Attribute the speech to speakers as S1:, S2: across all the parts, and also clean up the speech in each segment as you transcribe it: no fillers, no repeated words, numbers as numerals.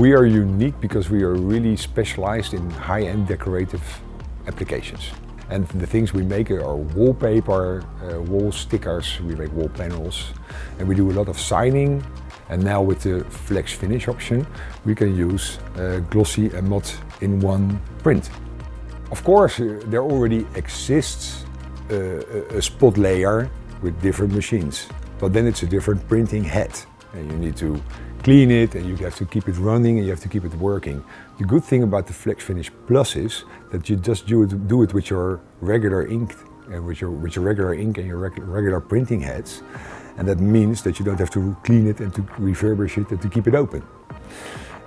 S1: We are unique because we are really specialized in high-end decorative applications. And the things we make are wallpaper, wall stickers, we make wall panels, and we do a lot of signing. And now with the flex finish option, we can use glossy and matte in one print. Of course, there already exists a spot layer with different machines, but then it's a different printing head. And you need to clean it, and you have to keep it running, and you have to keep it working. The good thing about the Flex Finish Plus is that you just do it with your regular ink, with your regular ink and your regular printing heads, and that means that you don't have to clean it and to refurbish it and to keep it open.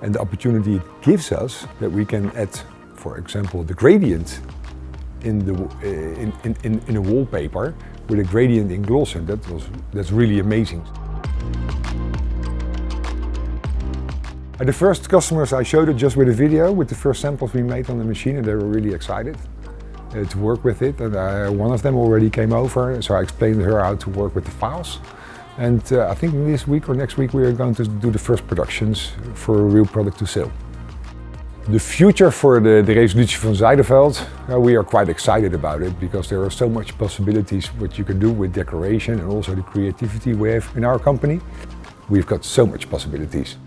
S1: And the opportunity it gives us that we can add, for example, the gradient in a wallpaper with a gradient in gloss, and that's really amazing. The first customers I showed it just with a video, with the first samples we made on the machine, and they were really excited to work with it. And one of them already came over, so I explained to her how to work with the files. And I think this week or next week we are going to do the first productions for a real product to sell. The future for the Resolutie van Zijderveld, we are quite excited about it because there are so much possibilities what you can do with decoration and also the creativity we have in our company. We've got so much possibilities.